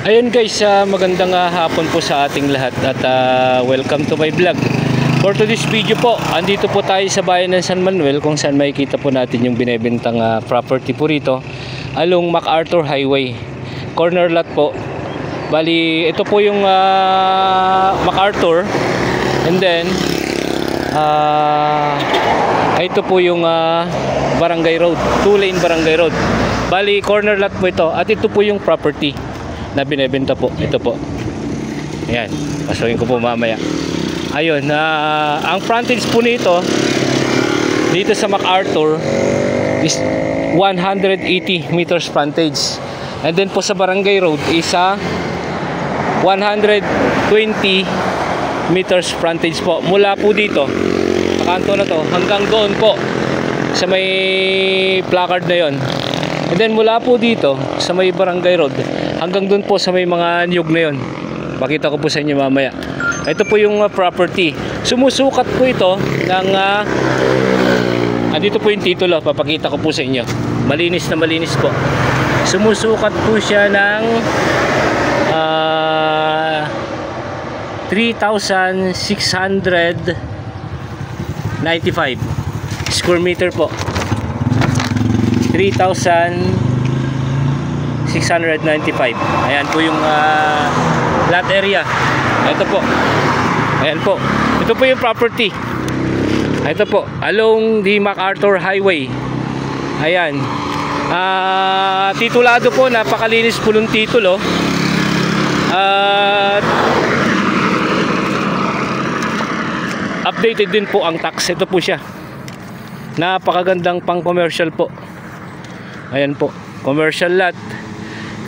Ayun guys, magandang hapon po sa ating lahat at welcome to my vlog. For today's video po, andito po tayo sa bayan ng San Manuel kung saan makikita po natin yung binebentang property po rito along MacArthur Highway. Corner lot po. Bali, ito po yung MacArthur and then ito po yung Barangay Road, 2-lane Barangay Road. Bali, corner lot po ito at ito po yung property na binebenta po. Ito po. Ayan, pasukin ko po mamaya. Ayun, ang frontage po nito dito sa MacArthur is 180 meters frontage. And then po sa Barangay Road is 120 meters frontage po. Mula po dito, kanto na to, hanggang doon po sa may placard na yon. And then mula po dito sa may Barangay Road hanggang doon po sa may mga niyog na yon. Pakita ko po sa inyo mamaya. Ito po yung property. Sumusukat po ito ng andito po yung titulo. Papakita ko po sa inyo. Malinis na malinis po. Sumusukat po siya ng 3,695 square meter po. 3,695. Ayan po yung lot area. Ito po. Ayan po. Ito po yung property. Ito po, along the MacArthur Highway. Ayan. Titulado po, napakalinis po ng titulo. Updated din po ang tax. Ito po siya. Napakagandang pang commercial po. Ayan po, commercial lot,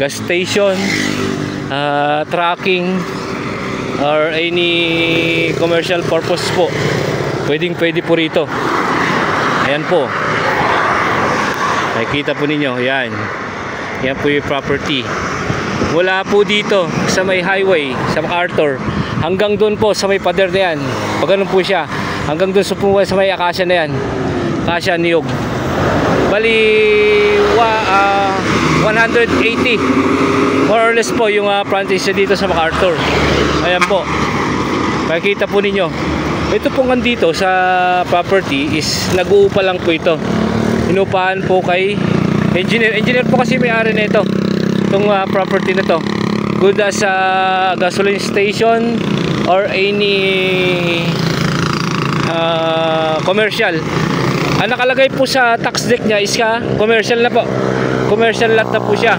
gas station, trucking or any commercial purpose po. Pwede po rito. Ayan po. Nakikita po ninyo, yan. Yan po yung property. Mula po dito sa may highway, sa MacArthur, hanggang doon po sa may pader na yan. Pag ganun po siya, hanggang doon sa may akasya na yan. Akasya niyog. Bali 180 more or less po yung frontage dito sa MacArthur. Ayan po, makikita po ninyo. Ito pong andito sa property is nag-uupa lang po ito. Inupahan po kay engineer po kasi may-ari na ito, itong property na to. Good as gasoline station or any commercial. Ang nakalagay po sa tax deck niya is commercial na po. Commercial lot na po siya.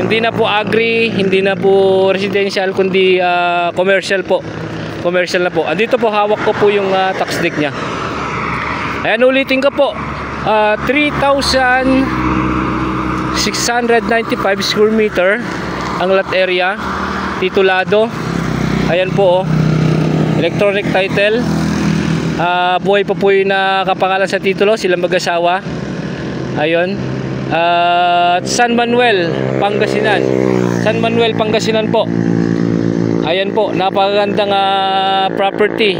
Hindi na po agri, hindi na po residential, kundi commercial po. Commercial na po. Andito po hawak ko po yung tax deck niya. Ayan, ulitin ko po. 3,695 square meter ang lot area. Titulado. Ayan po, oh. Electronic title. Buhay pa po yung nakapangalan sa titulo, silang mag-asawa. Ayun. San Manuel, Pangasinan. San Manuel, Pangasinan po. Ayan po, napakagandang property.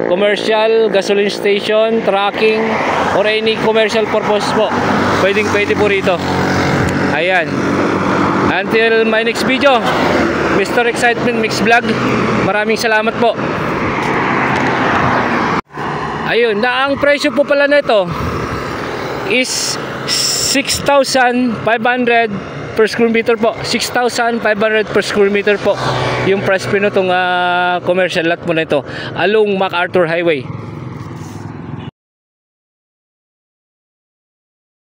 Commercial, gasoline station, trucking, or any commercial purpose po. Pwede po rito. Ayan. Until my next video, Mr. Excitement Mix Vlog. Maraming salamat po. Ayun, na ang presyo po pala nito is 6,500 per square meter po. 6,500 per square meter po yung price po nitong commercial lot po na ito along MacArthur Highway.